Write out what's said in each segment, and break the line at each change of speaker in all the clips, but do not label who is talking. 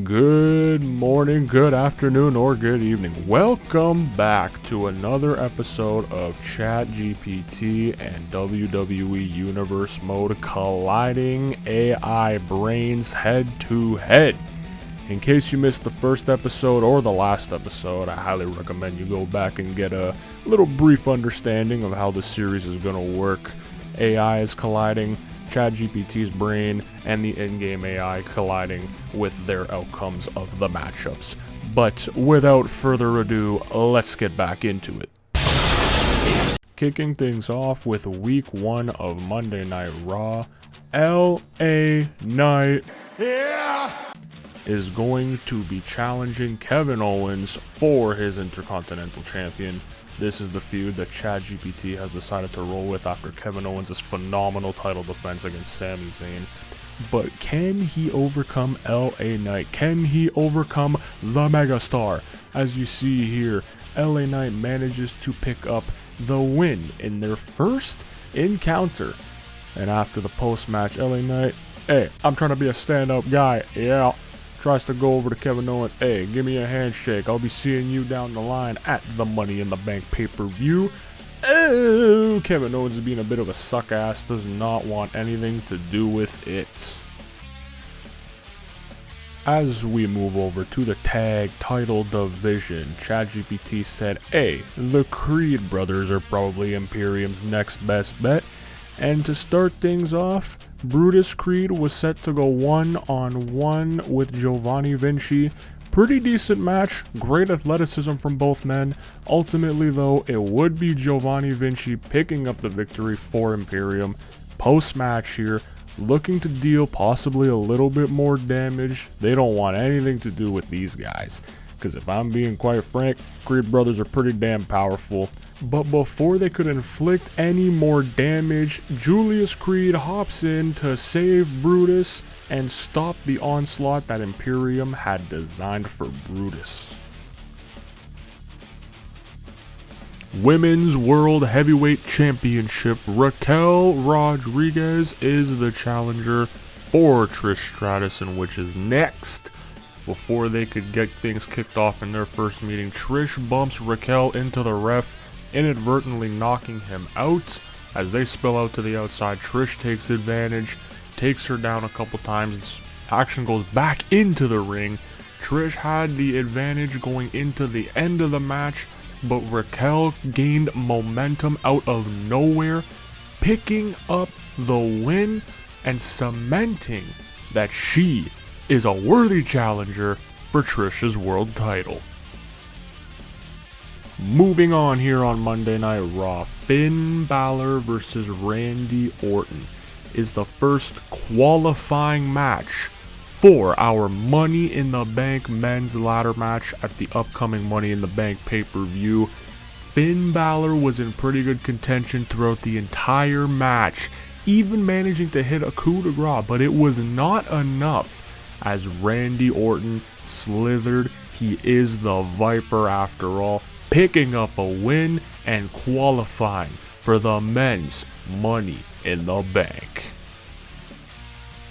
Good morning, good afternoon, or good evening. Welcome back to another episode of Chatgpt and WWE Universe Mode colliding AI brains head to head. In case you missed the first episode or the last episode, I highly recommend you go back and get a little brief understanding of how the series is going to work. AI is colliding, ChatGPT's brain and the in-game AI colliding with their outcomes of the matchups. But without further ado, let's get back into it. Kicking things off with week 1 of Monday Night Raw, LA Knight is going to be challenging Kevin Owens for his Intercontinental Champion. This is the feud that Chatgpt has decided to roll with after Kevin Owens' phenomenal title defense against Sami Zayn. But can he overcome LA Knight? Can he overcome the megastar? As you see here, LA Knight manages to pick up the win in their first encounter. And after the post-match, LA Knight, hey, I'm trying to be a stand-up guy, yeah. Tries to go over to Kevin Owens. Hey, give me a handshake. I'll be seeing you down the line at the Money in the Bank pay-per-view. Oh, Kevin Owens is being a bit of a suck ass. Does not want anything to do with it. As we move over to the tag title division, Chatgpt said, hey, the Creed brothers are probably Imperium's next best bet. And to start things off, Brutus Creed was set to go one-on-one with Giovanni Vinci. Pretty decent match, great athleticism from both men. Ultimately though, it would be Giovanni Vinci picking up the victory for Imperium. Post-match here, looking to deal possibly a little bit more damage. They don't want anything to do with these guys, because if I'm being quite frank, Creed brothers are pretty damn powerful. But before they could inflict any more damage, Julius Creed hops in to save Brutus and stop the onslaught that Imperium had designed for Brutus. Women's World Heavyweight Championship, Raquel Rodriguez is the challenger for Trish Stratus, and which is next. Before they could get things kicked off in their first meeting, Trish bumps Raquel into the ref, inadvertently knocking him out. As they spill out to the outside, Trish takes advantage, takes her down a couple times. Action goes back into the ring. Trish had the advantage going into the end of the match, but Raquel gained momentum out of nowhere, picking up the win and cementing that she is a worthy challenger for Trish's world title. Moving on here on Monday Night Raw, Finn Balor versus Randy Orton is the first qualifying match for our Money in the Bank men's ladder match at the upcoming Money in the Bank pay-per-view. Finn Balor was in pretty good contention throughout the entire match, even managing to hit a coup de grace, but it was not enough as Randy Orton slithered. He is the Viper after all, picking up a win and qualifying for the men's Money in the Bank.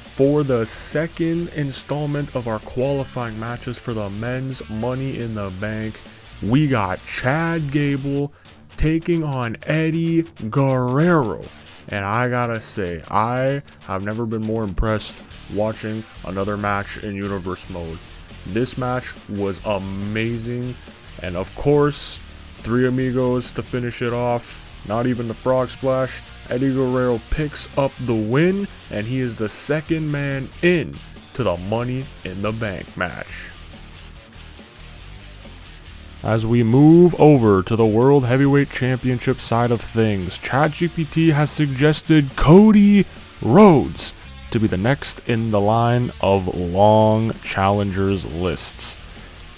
For the second installment of our qualifying matches for the men's Money in the Bank, we got Chad Gable taking on Eddie Guerrero. And I gotta say, I have never been more impressed watching another match in Universe Mode. This match was amazing. And of course, Three Amigos to finish it off. Not even the frog splash. Eddie Guerrero picks up the win, and he is the second man in to the Money in the Bank match. As we move over to the World Heavyweight Championship side of things, Chatgpt has suggested Cody Rhodes to be the next in the line of long challengers lists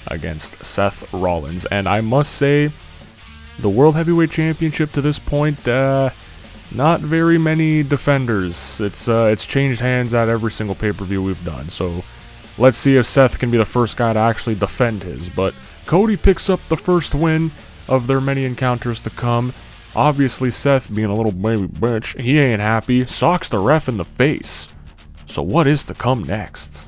against Seth Rollins. And I must say, the World Heavyweight Championship to this point, not very many defenders. It's changed hands at every single pay-per-view we've done. So let's see if Seth can be the first guy to actually defend his. But Cody picks up the first win of their many encounters to come. Obviously, Seth, being a little baby bitch, he ain't happy. Socks the ref in the face. So what is to come next?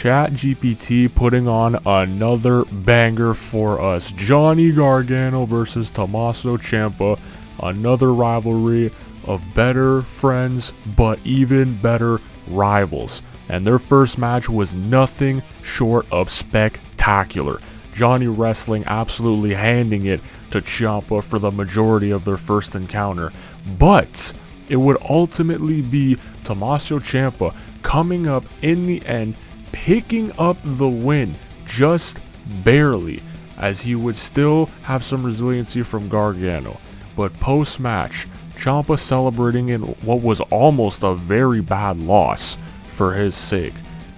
Chatgpt putting on another banger for us. Johnny Gargano versus Tommaso Ciampa, another rivalry of better friends but even better rivals. And their first match was nothing short of spectacular. Johnny wrestling absolutely handing it to Ciampa for the majority of their first encounter. But it would ultimately be Tommaso Ciampa coming up in the end, picking up the win just barely, as he would still have some resiliency from Gargano. But post-match, Ciampa celebrating in what was almost a very bad loss for his sake.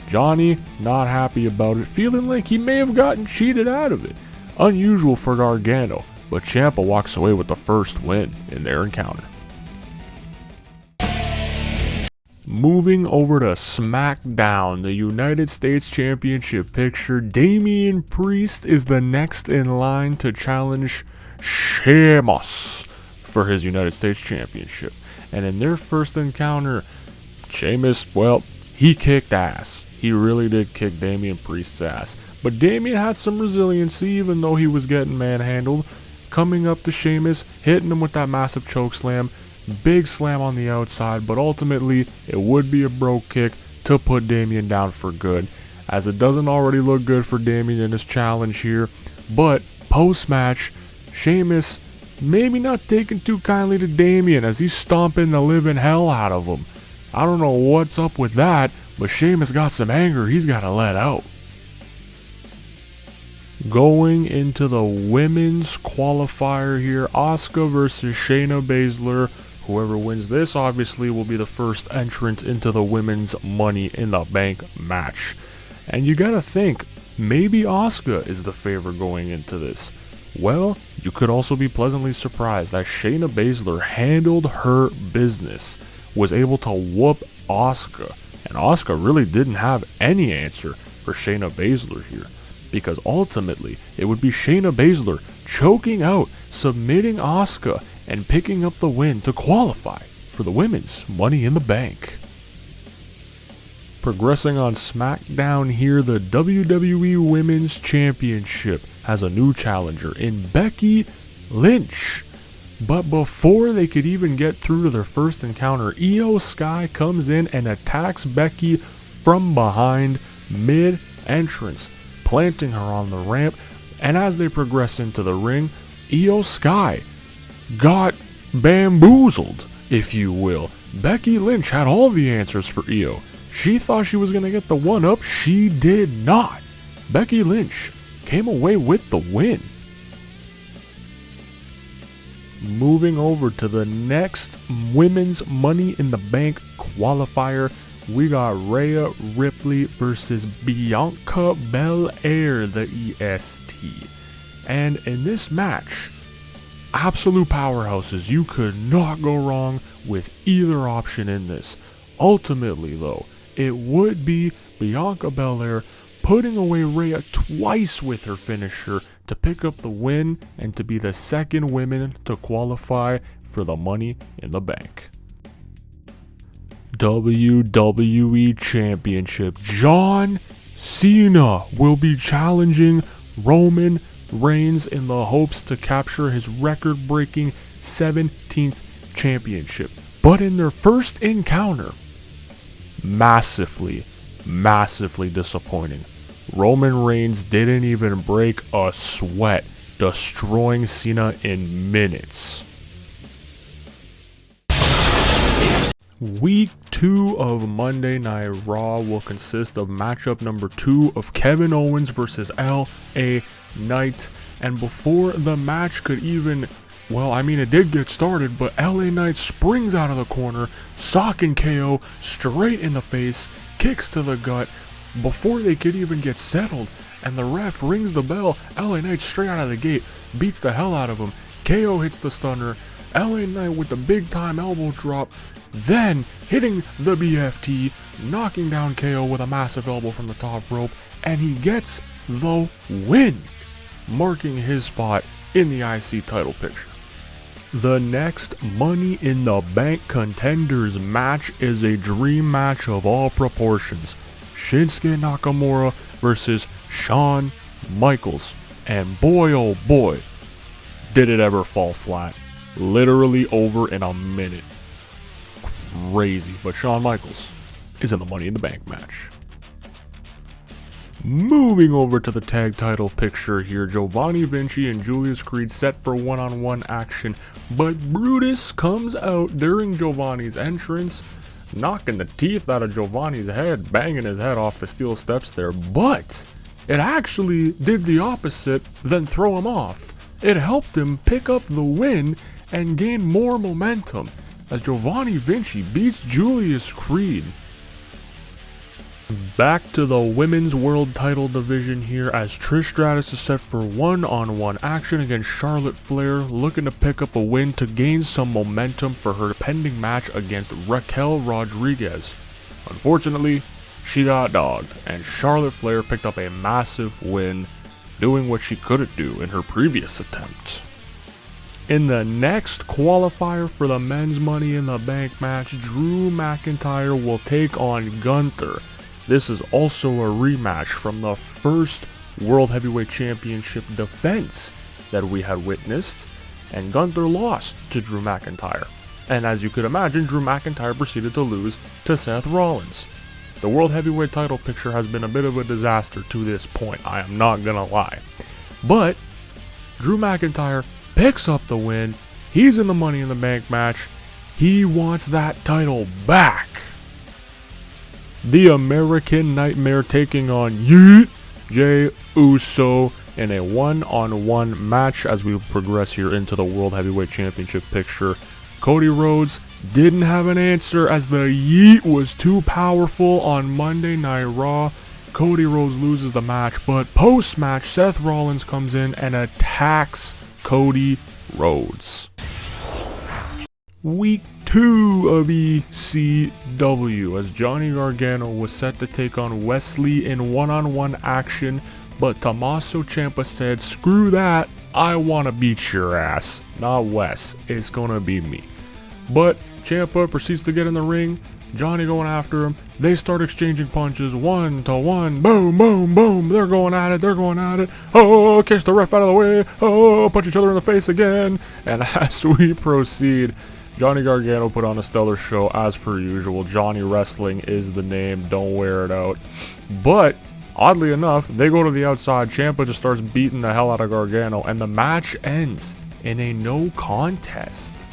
Johnny not happy about it, feeling like he may have gotten cheated out of it. Unusual for Gargano, but Ciampa walks away with the first win in their encounter. Moving over to SmackDown, the United States Championship picture, Damian Priest is the next in line to challenge Sheamus for his United States Championship. And in their first encounter, Sheamus, well, he kicked ass. He really did kick Damian Priest's ass. But Damian had some resiliency even though he was getting manhandled. Coming up to Sheamus, hitting him with that massive choke slam. Big slam on the outside, but ultimately it would be a brogue kick to put Damian down for good, as it doesn't already look good for Damian in his challenge here. But post-match, Sheamus maybe not taking too kindly to Damian as he's stomping the living hell out of him. I don't know what's up with that, but Sheamus got some anger he's got to let out. Going into the women's qualifier here, Asuka versus Shayna Baszler. Whoever wins this obviously will be the first entrant into the women's Money in the Bank match. And you gotta think, maybe Asuka is the favorite going into this. Well, you could also be pleasantly surprised that Shayna Baszler handled her business, was able to whoop Asuka. And Asuka really didn't have any answer for Shayna Baszler here, because ultimately it would be Shayna Baszler choking out, submitting Asuka, and picking up the win to qualify for the women's Money in the Bank. Progressing on SmackDown here, the WWE Women's Championship has a new challenger in Becky Lynch. But before they could even get through to their first encounter, Io Sky comes in and attacks Becky from behind mid-entrance, planting her on the ramp. And as they progress into the ring, Io Sky got bamboozled, if you will. Becky Lynch had all the answers for Io. She thought she was going to get the one-up. She did not. Becky Lynch came away with the win. Moving over to the next Women's Money in the Bank qualifier, we got Rhea Ripley versus Bianca Belair, the EST. And in this match, absolute powerhouses. You could not go wrong with either option in this. Ultimately, though, it would be Bianca Belair putting away Rhea twice with her finisher to pick up the win and to be the second woman to qualify for the Money in the Bank. WWE Championship, John Cena will be challenging Roman Reigns in the hopes to capture his record-breaking 17th championship. But in their first encounter, massively disappointing. Roman Reigns didn't even break a sweat, destroying Cena in minutes. Week 2 of Monday Night Raw will consist of matchup number 2 of Kevin Owens versus LA Knight. And before the match could even, well, I mean, it did get started, but LA Knight springs out of the corner, socking KO straight in the face, kicks to the gut before they could even get settled. And the ref rings the bell. LA Knight straight out of the gate beats the hell out of him. KO hits the stunner. LA Knight with the big time elbow drop, then hitting the BFT, knocking down KO with a massive elbow from the top rope, and he gets the win, marking his spot in the IC title picture. The next Money in the Bank contenders match is a dream match of all proportions. Shinsuke Nakamura versus Shawn Michaels. And boy oh boy, did it ever fall flat. Literally over in a minute. Crazy. But Shawn Michaels is in the Money in the Bank match. Moving over to the tag title picture here, Giovanni Vinci and Julius Creed set for one-on-one action, but Brutus comes out during Giovanni's entrance, knocking the teeth out of Giovanni's head, banging his head off the steel steps there, but it actually did the opposite than throw him off. It helped him pick up the win and gain more momentum as Giovanni Vinci beats Julius Creed. Back to the women's world title division here as Trish Stratus is set for one-on-one action against Charlotte Flair, looking to pick up a win to gain some momentum for her pending match against Raquel Rodriguez. Unfortunately, she got dogged, and Charlotte Flair picked up a massive win, doing what she couldn't do in her previous attempt. In the next qualifier for the men's Money in the Bank match, Drew McIntyre will take on Gunther. This is also a rematch from the first World Heavyweight Championship defense that we had witnessed, and Gunther lost to Drew McIntyre. And as you could imagine, Drew McIntyre proceeded to lose to Seth Rollins. The World Heavyweight title picture has been a bit of a disaster to this point, I am not gonna lie. But Drew McIntyre picks up the win, he's in the Money in the Bank match, he wants that title back. The American Nightmare taking on Jey Uso in a one-on-one match as we progress here into the World Heavyweight Championship picture. Cody Rhodes didn't have an answer as the Yeet was too powerful on Monday Night Raw. Cody Rhodes loses the match, but post-match Seth Rollins comes in and attacks Cody Rhodes. Week 2 of ECW as Johnny Gargano was set to take on Wesley in one-on-one action, but Tommaso Ciampa said, screw that, I want to beat your ass. Not Wes, it's gonna be me. But Ciampa proceeds to get in the ring, Johnny going after him, they start exchanging punches, 1-to-1, boom, boom, boom, they're going at it, oh, catch the ref out of the way, oh, punch each other in the face again, and as we proceed, Johnny Gargano put on a stellar show as per usual. Johnny Wrestling is the name, don't wear it out. But, oddly enough, they go to the outside, Ciampa just starts beating the hell out of Gargano, and the match ends in a no contest.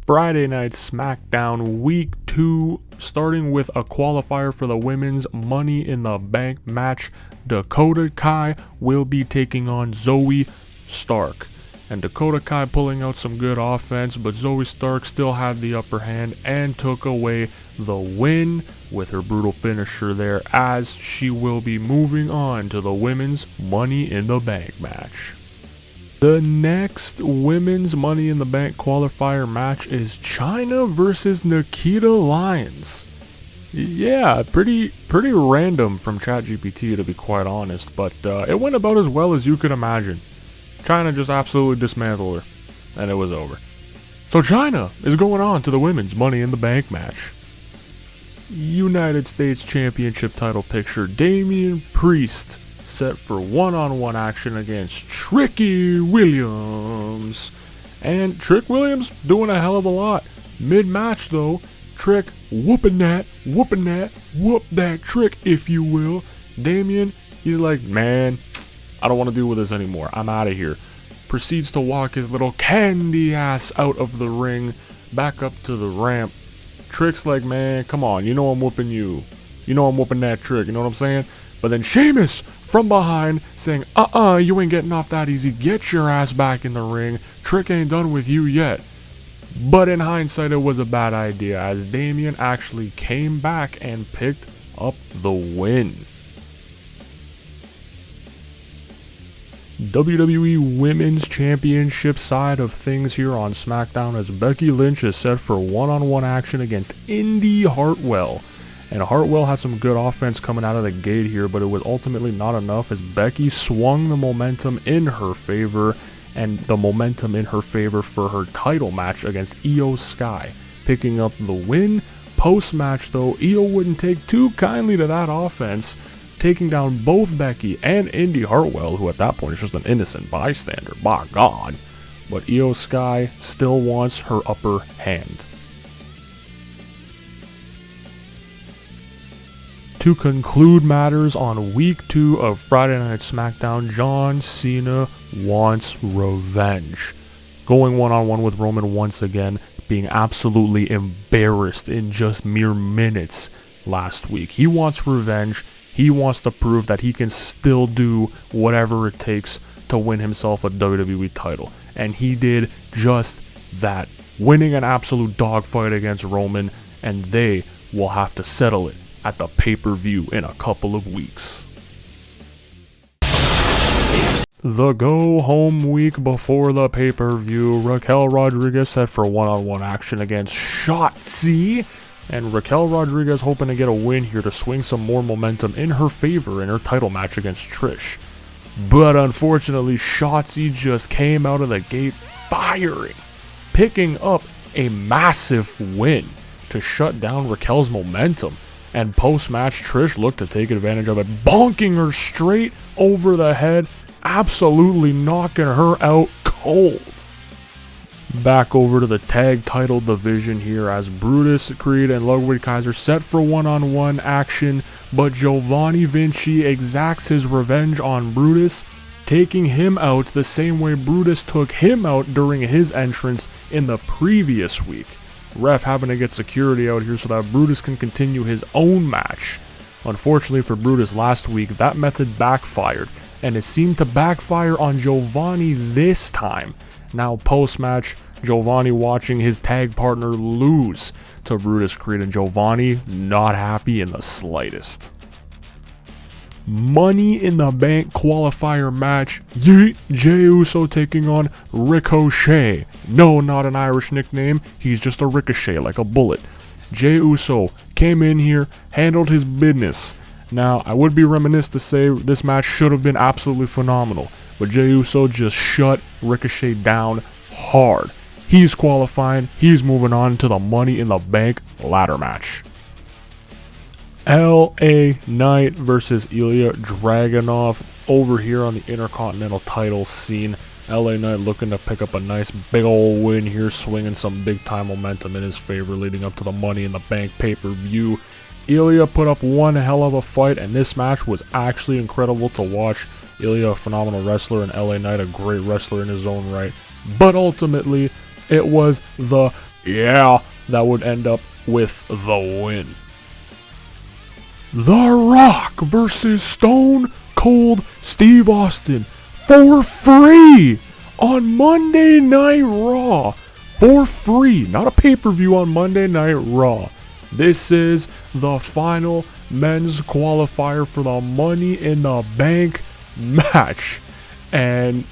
Friday Night SmackDown Week 2, starting with a qualifier for the women's Money in the Bank match. Dakota Kai will be taking on Zoe Stark. And Dakota Kai pulling out some good offense, but Zoe Stark still had the upper hand and took away the win with her brutal finisher there, as she will be moving on to the women's Money in the Bank match. The next women's Money in the Bank qualifier match is Chyna versus Nikita Lyons. Yeah, pretty random from Chatgpt to be quite honest, but it went about as well as you could imagine. Chyna just absolutely dismantled her, and it was over. So Chyna is going on to the women's Money in the Bank match. United States Championship title picture, Damian Priest set for one-on-one action against Tricky Williams. And Trick Williams doing a hell of a lot. Mid-match though, Trick whoop that Trick if you will. Damian, he's like, man, I don't want to deal with this anymore. I'm out of here. Proceeds to walk his little candy ass out of the ring, back up to the ramp. Trick's like, man, come on. You know I'm whooping you. You know I'm whooping that Trick. You know what I'm saying? But then Sheamus from behind saying, you ain't getting off that easy. Get your ass back in the ring. Trick ain't done with you yet. But in hindsight, it was a bad idea as Damian actually came back and picked up the win. WWE Women's Championship side of things here on SmackDown as Becky Lynch is set for one-on-one action against Indy Hartwell. And Hartwell had some good offense coming out of the gate here, but it was ultimately not enough as Becky swung the momentum in her favor, and the momentum in her favor for her title match against Io Sky, picking up the win Post-match though, Io wouldn't take too kindly to that offense, taking down both Becky and Indy Hartwell, who at that point is just an innocent bystander, by God. But Io Sky still wants her upper hand. To conclude matters on week 2 of Friday Night SmackDown, John Cena wants revenge. Going one-on-one with Roman once again, being absolutely embarrassed in just mere minutes last week. He wants revenge. He wants to prove that he can still do whatever it takes to win himself a WWE title. And he did just that, winning an absolute dogfight against Roman, and they will have to settle it at the pay-per-view in a couple of weeks. The go-home week before the pay-per-view, Raquel Rodriguez set for one-on-one action against Shotzi, and Raquel Rodriguez hoping to get a win here to swing some more momentum in her favor in her title match against Trish. But unfortunately, Shotzi just came out of the gate firing, picking up a massive win to shut down Raquel's momentum. And post-match, Trish looked to take advantage of it, bonking her straight over the head, absolutely knocking her out cold. Back over to the tag title division here as Brutus, Creed, and Ludwig Kaiser set for one-on-one action, but Giovanni Vinci exacts his revenge on Brutus, taking him out the same way Brutus took him out during his entrance in the previous week. Ref having to get security out here so that Brutus can continue his own match. Unfortunately for Brutus last week, that method backfired, and it seemed to backfire on Giovanni this time. Now post-match, Giovanni watching his tag partner lose to Brutus, Creed, and Giovanni not happy in the slightest. Money in the Bank qualifier match, Jey Uso taking on Ricochet. No, not an Irish nickname, he's just a ricochet like a bullet. Jey Uso came in here, handled his business. Now, I would be remiss to say this match should have been absolutely phenomenal, but Jey Uso just shut Ricochet down hard. He's qualifying, he's moving on to the Money in the Bank ladder match. LA Knight versus Ilya Dragunov over here on the Intercontinental title scene. LA Knight looking to pick up a nice big ol' win here, swinging some big time momentum in his favor leading up to the Money in the Bank pay-per-view. Ilya put up one hell of a fight, and this match was actually incredible to watch. Ilya, a phenomenal wrestler, and LA Knight, a great wrestler in his own right. But ultimately, it was the that would end up with the win. The Rock versus Stone Cold Steve Austin for free on Monday Night Raw. For free, not a pay-per-view, on Monday Night Raw. This is the final men's qualifier for the Money in the Bank match. And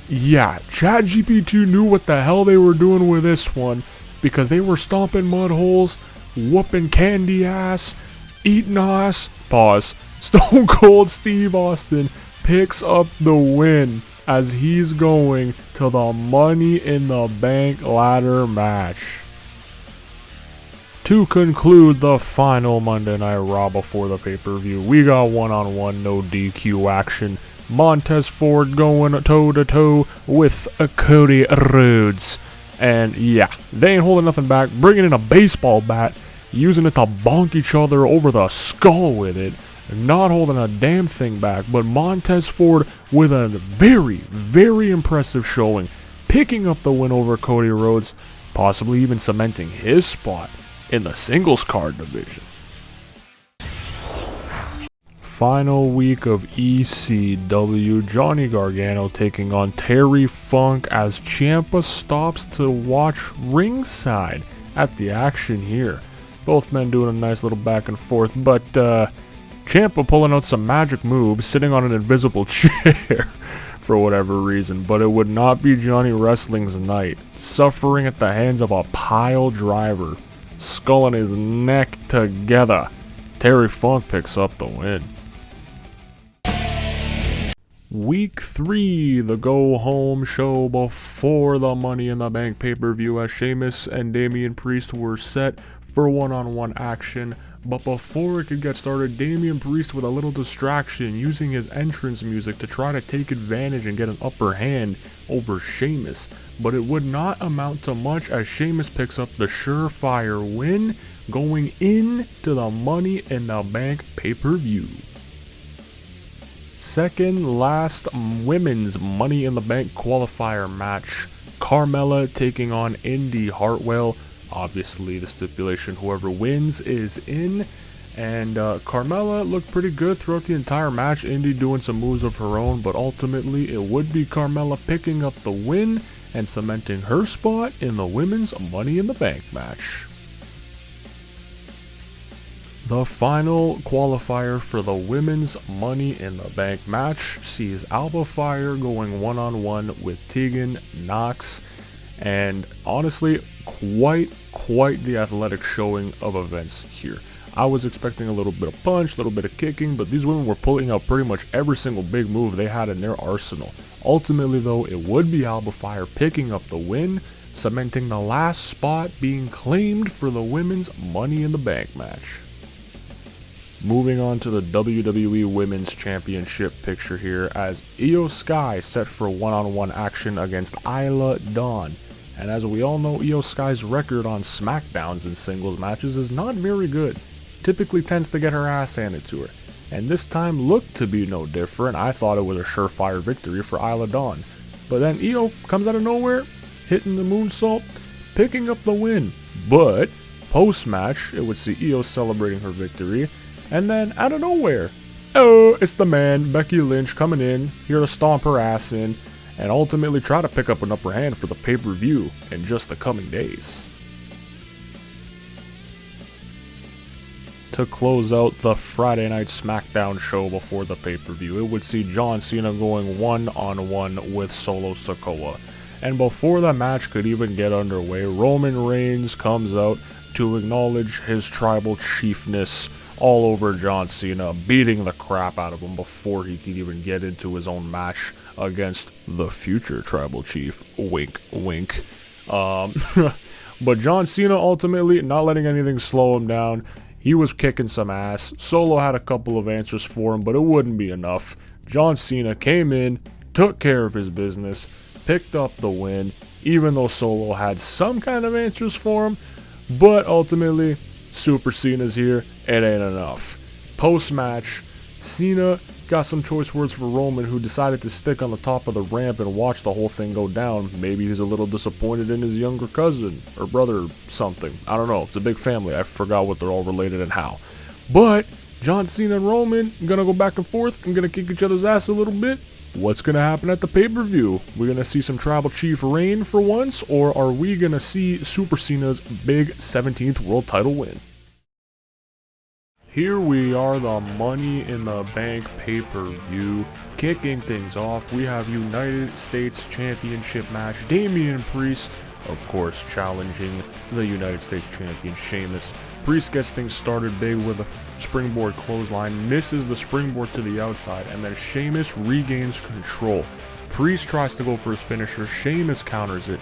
yeah, Chatgpt knew what the hell they were doing with this one, because they were stomping mud holes, whooping candy ass, eating ass. Pause. Stone Cold Steve Austin picks up the win as he's going to the Money in the Bank ladder match. To conclude the final Monday Night Raw before the pay-per-view, we got one-on-one, no DQ action. Montez Ford going toe-to-toe with Cody Rhodes. And yeah, they ain't holding nothing back, bringing in a baseball bat, using it to bonk each other over the skull with it, not holding a damn thing back. But Montez Ford with a very, very impressive showing, picking up the win over Cody Rhodes, possibly even cementing his spot in the singles card division. Final week of ECW, Johnny Gargano taking on Terry Funk as Ciampa stops to watch ringside at the action here. Both men doing a nice little back and forth, but Ciampa pulling out some magic moves, sitting on an invisible chair for whatever reason, but it would not be Johnny Wrestling's night, suffering at the hands of a pile driver, sculling his neck together. Terry Funk picks up the win. Week 3, the go-home show before the Money in the Bank pay-per-view, as Sheamus and Damian Priest were set for one-on-one action. But before it could get started, Damian Priest with a little distraction, using his entrance music to try to take advantage and get an upper hand over Sheamus. But it would not amount to much as Sheamus picks up the surefire win, going into the Money in the Bank pay-per-view. Second last women's Money in the Bank qualifier match. Carmella taking on Indy Hartwell. Obviously, the stipulation, whoever wins is in. And Carmella looked pretty good throughout the entire match. Indy doing some moves of her own, but ultimately it would be Carmella picking up the win and cementing her spot in the women's Money in the Bank match. The final qualifier for the women's Money in the Bank match sees Alba Fire going one-on-one with Tegan Nox, and honestly, quite the athletic showing of events here. I was expecting a little bit of punch, a little bit of kicking, but these women were pulling out pretty much every single big move they had in their arsenal. Ultimately though, it would be Alba Fire picking up the win, cementing the last spot being claimed for the women's Money in the Bank match. Moving on to the WWE Women's Championship picture here, as Io Sky set for one-on-one action against Isla Dawn. And as we all know, Io Sky's record on SmackDowns in singles matches is not very good. Typically tends to get her ass handed to her. And this time looked to be no different. I thought it was a surefire victory for Isla Dawn. But then Io comes out of nowhere, hitting the moonsault, picking up the win. But post-match, it would see Io celebrating her victory. And then, out of nowhere, oh, it's the man, Becky Lynch, coming in, here to stomp her ass in, and ultimately try to pick up an upper hand for the pay-per-view in just the coming days. To close out the Friday Night SmackDown show before the pay-per-view, it would see John Cena going one-on-one with Solo Sikoa. And before the match could even get underway, Roman Reigns comes out to acknowledge his tribal chiefness all over John Cena, beating the crap out of him before he could even get into his own match against the future tribal chief. Wink, wink. But John Cena ultimately not letting anything slow him down. He was kicking some ass. Solo had a couple of answers for him, but it wouldn't be enough. John Cena came in, took care of his business, picked up the win, even though Solo had some kind of answers for him. But ultimately, Super Cena's here, it ain't enough. Post-match, Cena got some choice words for Roman, who decided to stick on the top of the ramp and watch the whole thing go down. Maybe he's a little disappointed in his younger cousin, or brother, or something. I don't know, it's a big family, I forgot what they're all related and how. But, John Cena and Roman gonna go back and forth and gonna kick each other's ass a little bit. What's gonna happen at the pay-per-view? We're gonna see some Tribal Chief reign for once, or are we gonna see Super Cena's big 17th world title win? Here we are, the Money in the Bank pay-per-view. Kicking things off, we have United States Championship match. Damian Priest, of course, challenging the United States Champion Sheamus. Priest gets things started big with a springboard clothesline, misses the springboard to the outside, and then Sheamus regains control. Priest tries to go for his finisher, Sheamus counters it.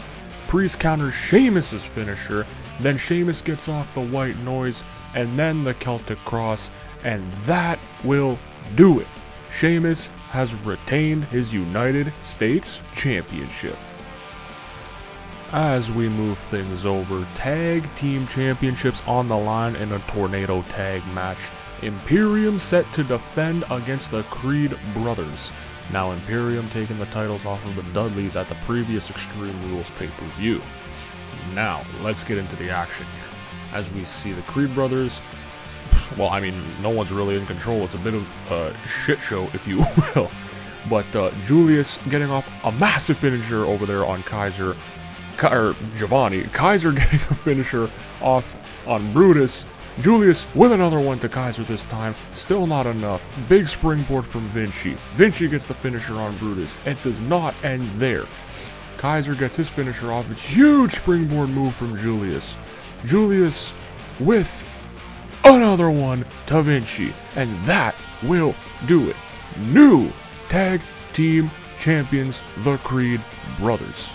Priest counters Sheamus's finisher, then Sheamus gets off the white noise, and then the Celtic Cross, and that will do it. Sheamus has retained his United States Championship. As we move things over, Tag Team Championships on the line in a Tornado Tag match. Imperium set to defend against the Creed Brothers. Now Imperium taking the titles off of the Dudleys at the previous Extreme Rules pay-per-view. Now, let's get into the action here. As we see the Creed Brothers, well, I mean, no one's really in control. It's a bit of a shit show, if you will. But Julius getting off a massive finisher over there on Giovanni. Kaiser getting a finisher off on Brutus. Julius with another one to Kaiser this time. Still not enough. Big springboard from Vinci. Vinci gets the finisher on Brutus. It does not end there. Kaiser gets his finisher off. It's huge springboard move from Julius. Julius with another one to Vinci. And that will do it. New Tag Team Champions, the Creed Brothers.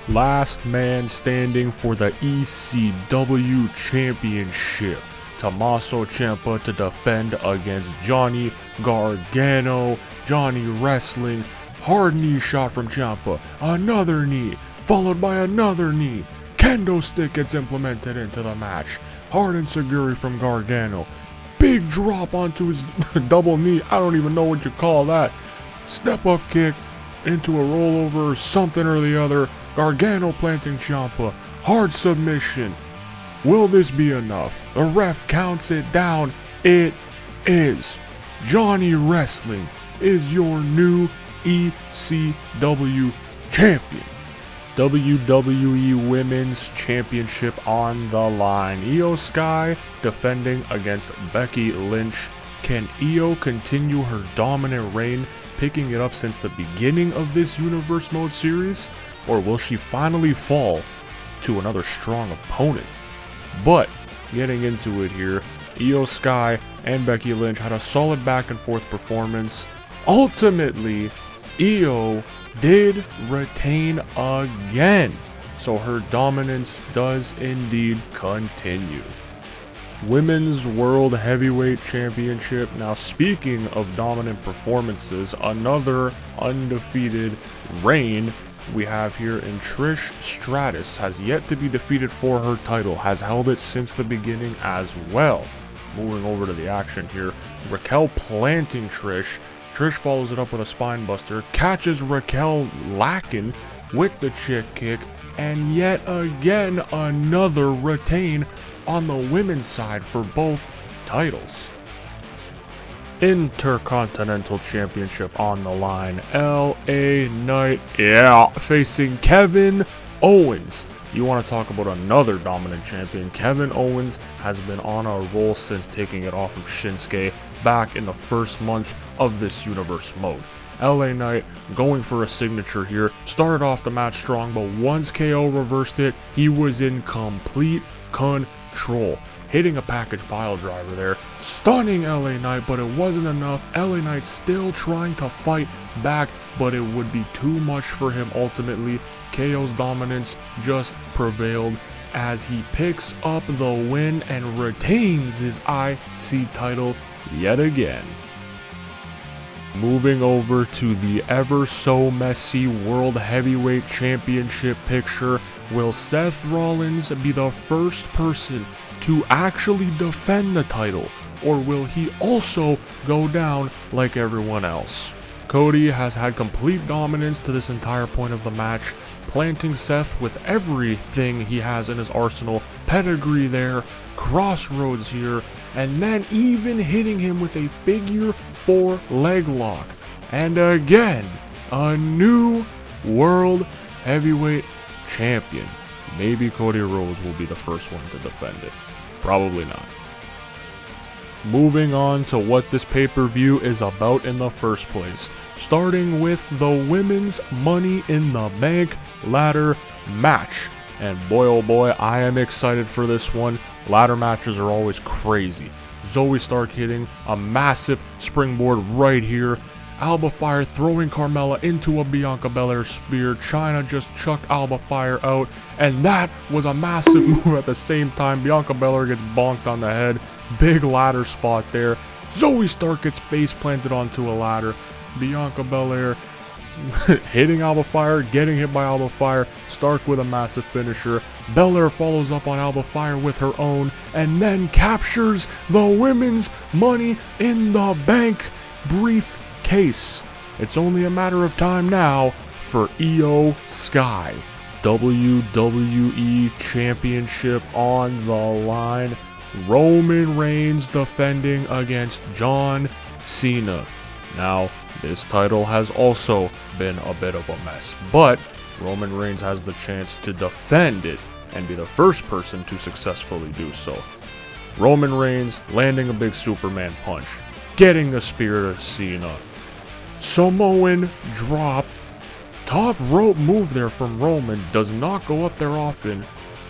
Last man standing for the ECW Championship. Tommaso Ciampa to defend against Johnny Gargano. Johnny wrestling. Hard knee shot from Ciampa. Another knee, followed by another knee. Kendo stick gets implemented into the match. Hard enziguri from Gargano. Big drop onto his double knee. I don't even know what you call that. Step up kick into a rollover or something or the other. Gargano planting Ciampa. Hard submission. Will this be enough? The ref counts it down. It is. Johnny Wrestling is your new ECW champion. WWE Women's Championship on the line. Io Sky defending against Becky Lynch. Can Io continue her dominant reign, picking it up since the beginning of this Universe Mode series? Or will she finally fall to another strong opponent? But, getting into it here, Io Sky and Becky Lynch had a solid back and forth performance. Ultimately, Io did retain again, so her dominance does indeed continue. Women's World Heavyweight Championship. Now, speaking of dominant performances, another undefeated reign we have here in Trish Stratus. Has yet to be defeated for her title, has held it since the beginning as well. Moving over to the action here, Raquel planting Trish. Trish follows it up with a spine buster, catches Raquel lacking with the chick kick, and yet again another retain on the women's side for both titles. Intercontinental Championship on the line. LA Knight, facing Kevin Owens. You want to talk about another dominant champion. Kevin Owens has been on a roll since taking it off of Shinsuke back in the first month of this Universe Mode. LA Knight going for a signature here. Started off the match strong, but once KO reversed it, he was in complete control. Hitting a package pile driver there, stunning LA Knight, but it wasn't enough. LA Knight still trying to fight back, but it would be too much for him ultimately. KO's dominance just prevailed as he picks up the win and retains his IC title yet again. Moving over to the ever so messy World Heavyweight Championship picture, will Seth Rollins be the first person to actually defend the title, or will he also go down like everyone else? Cody has had complete dominance to this entire point of the match, planting Seth with everything he has in his arsenal. Pedigree there, crossroads here, and then even hitting him with a figure 4 leg lock. And again, a new World Heavyweight Champion. Maybe Cody Rhodes will be the first one to defend it. Probably not. Moving on to what this pay-per-view is about in the first place. Starting with the Women's Money in the Bank ladder match. And boy oh boy, I am excited for this one. Ladder matches are always crazy. Zoe Stark hitting a massive springboard right here. Alba Fire throwing Carmella into a Bianca Belair spear. Chyna just chucked Alba Fire out, and that was a massive move at the same time. Bianca Belair gets bonked on the head. Big ladder spot there. Zoe Stark gets face planted onto a ladder. Bianca Belair hitting Alba Fire, getting hit by Alba Fire. Stark with a massive finisher. Belair follows up on Alba Fire with her own, and then captures the Women's Money in the Bank briefcase. It's only a matter of time now for Io Sky. WWE Championship on the line. Roman Reigns defending against John Cena. Now, this title has also been a bit of a mess, but Roman Reigns has the chance to defend it and be the first person to successfully do so. Roman Reigns landing a big Superman punch, getting a spear to Cena. Samoan drop. Top rope move there from Roman, does not go up there often.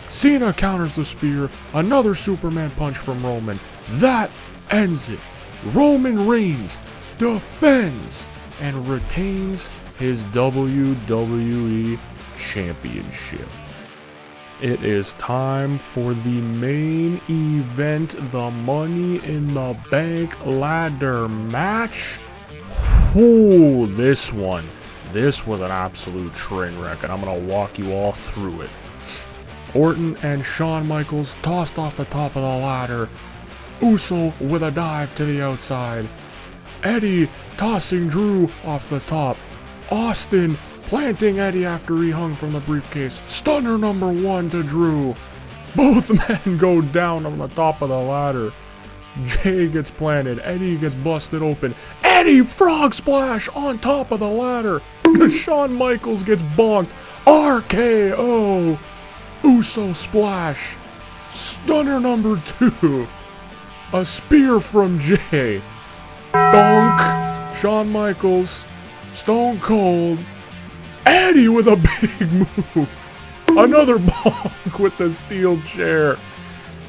Cena counters the spear, another Superman punch from Roman. That ends it. Roman Reigns defends and retains his WWE Championship. It is time for the main event, the Money in the Bank ladder match. Ooh, this one. This was an absolute train wreck, and I'm going to walk you all through it. Orton and Shawn Michaels tossed off the top of the ladder. Uso with a dive to the outside. Eddie tossing Drew off the top. Austin planting Eddie after he hung from the briefcase. Stunner number 1 to Drew. Both men go down on the top of the ladder. Jay gets planted. Eddie gets busted open. Eddie frog splash on top of the ladder. Shawn Michaels gets bonked. RKO. Uso splash. Stunner number 2. A spear from Jay. Donk. Shawn Michaels. Stone Cold. Eddie with a big move. Another bonk with the steel chair.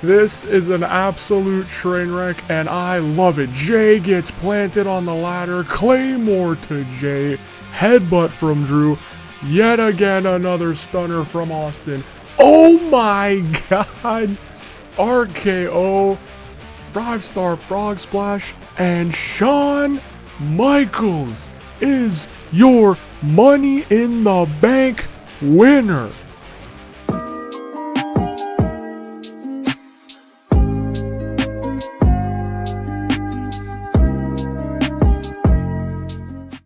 This is an absolute train wreck, and I love it. Jay gets planted on the ladder. Claymore to Jay. Headbutt from Drew. Yet again, another stunner from Austin. Oh my god. RKO. 5-star frog splash. And Shawn Michaels is your Money in the Bank winner.